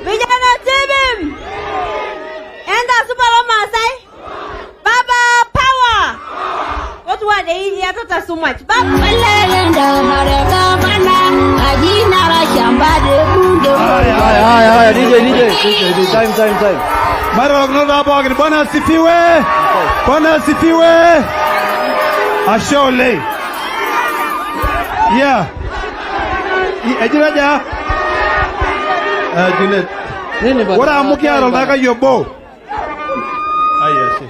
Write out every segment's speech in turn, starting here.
Vijana tibim. Enda supalo Masai. Baba power. What were they here to so much? Baba lenda marega mana ajina la shamba de bundo. Ay, DJ. Time. Mara gnoda bagin bwana sifiwe. Bwana sifiwe. Ashole. Yeah. Ejiraja. Junet. Nini ba? Wara amukia rolaka yobo. Ayasi.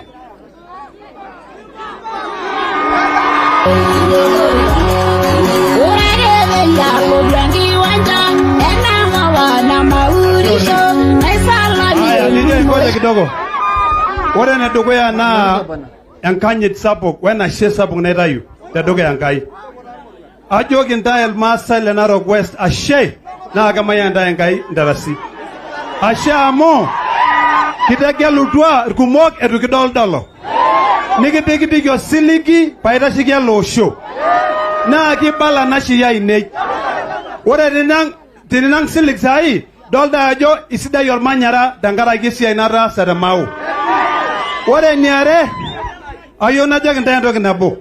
Ngoja kidogo. Wale na dogo ya na yankanye sapok wena she sapok na rayu. Da dogo yankai. Ajo gintael Masai le Narok West ashe na kama yanda yankai ndarasi. Ashe amo kitake lutwa kumok edukidol dolo. Niki yo siligi paida shikia lo show. Na kibala na shiya inei. Wale tinang silig sai. Dolda ajo isida yormanyara dangara gisi inara sadamau. Wore niare ayo na jaga ndendo kinabo.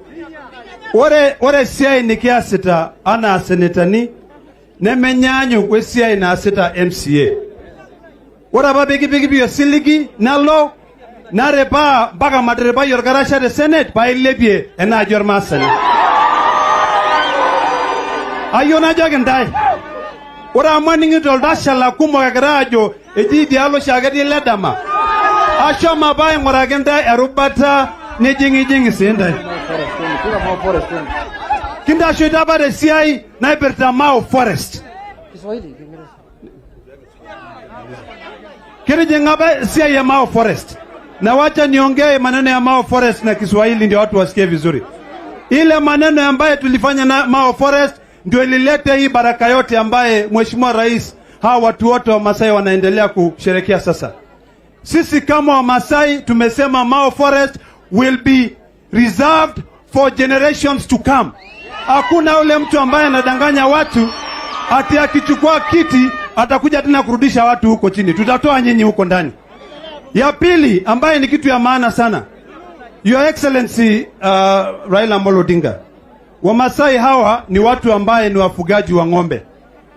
Wore siya nikia sita ana senetani nemenyanyo kwe siya ina sita MCA. Wora ba bigi biyo siligi nalo narepa baga madrepa yorgarasha de Senate pa ilebie ena jormasani. Ayo na jaga ndai. Ora maningi dolda shala kumo kagarajo eji dialo shagadi ledama. Asho mabaye ngoragenda erubata nejingi senda. Kinda shoda bare siai na Bertamao forest. Kiswahili. Kile jengabe siai ya Mao forest. Na wacha niongee maneno ya Mao forest na Kiswahili ndio watu wasikie vizuri. Ile maneno ambayo tulifanya na Mao forest ndio ililete hii baraka yote ambaye Mheshimiwa Rais hawa watu wote wa Masai wanaendelea kusherehekea sasa. Sisi kama wa Masai tumesema Mao Forest will be reserved for generations to come. Hakuna ule mtu ambaye anadanganya watu ati akichukua kiti atakuja tena kurudisha watu huko chini. Tutatoa nyinyi huko ndani. Ya pili ambaye ni kitu ya maana sana. Your Excellency Raila Amolo Odinga. Wamasai hawa ni watu ambaye ni wafugaji wa ng'ombe.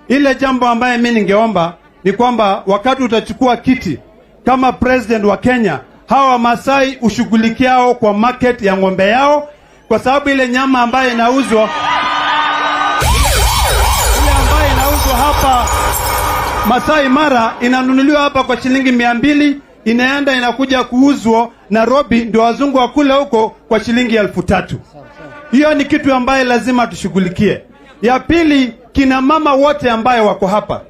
Ile jambo ambaye mimi ningeomba ni kwamba wakati utachukua kiti kama president wa Kenya, hawa Wamasai ushughulikiao kwa market ya ng'ombe yao, kwa sababu ile nyama ambaye inauzwa hapa Masai Mara inanunuliwa hapa kwa shilingi 200, inaenda inakuja kuuzwa Nairobi ndio wazungu wakule huko kwa shilingi 3,000. Hiyo ni kitu ambaye lazima tushughulikie. Ya pili, kina mama wote ambaye wako hapa.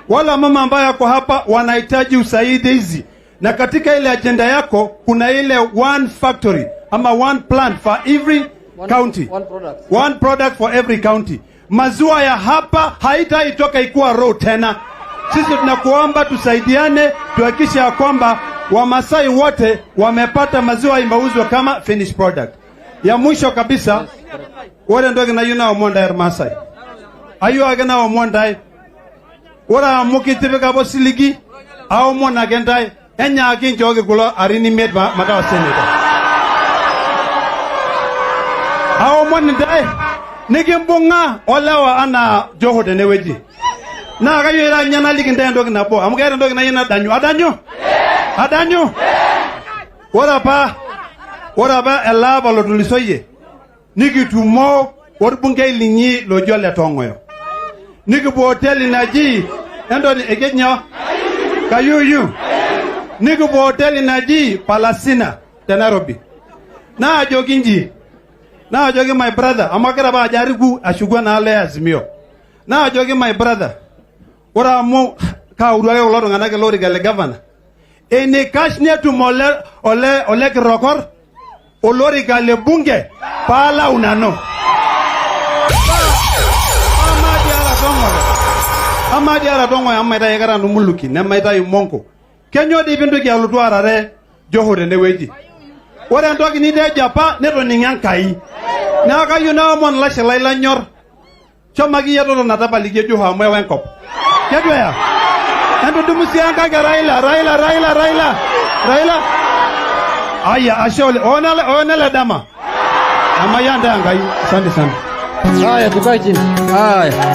Wala mama ambaye wako hapa wanahitaji usaidizi. Na katika ile agenda yako kuna ile one factory ama one plant for every county. One product for every county. Maziwa ya hapa haitaitoka ikuwa raw tena. Sisi tunakuomba tusaidiane tuhakikishe ya kwamba Wamasai wote wamepata maziwa imeuzwa kama finished product. Ya mwisho kabisa, wale ndoge na yuna omonda ya Masai. Ayo agena omonda. Wala mukitibika bo siligi au mona gendai enya akinjo oge kulo arini med madawa seneta. Au mona dai nigimbunga olawa ana joho de neweji. Na kayo ira nyana ligi ndai ndoge na bo. Amugera ndoge na yina adanyo. Wara ba elaba lo tulisoye. Niki tumo warbunge linyi lo jole tongoyo. Niki bu hoteli naji endo ni egenya kayuyu. Niki bu hoteli naji Palasina Nairobi. Na ajoginji. Na ajogi my brother amakara ba jarigu ashugwa na ale azimio. Na ajogi my brother. Wara mo ka uruaga lo ngana ke lori gale governor. Ene kashne tu ole rokor olori gale bunge pala unano. Amadi ara dongo ya maida yegara numuluki na maida yumonko. Kenyo di bindu kia lutu arare joho de neweji. Wore ndoki ni de japa neto ninyankai. Na aka yuna omon lashe laila nyor. Chomagi yato natapa ligye joho amwe wenkop. Kedwe ya. Endo dumusianga ga Raila. Aya, ashole. Ona Ledama. Amayanda ngai. Asante sana. Haya, tukae chini. Haya.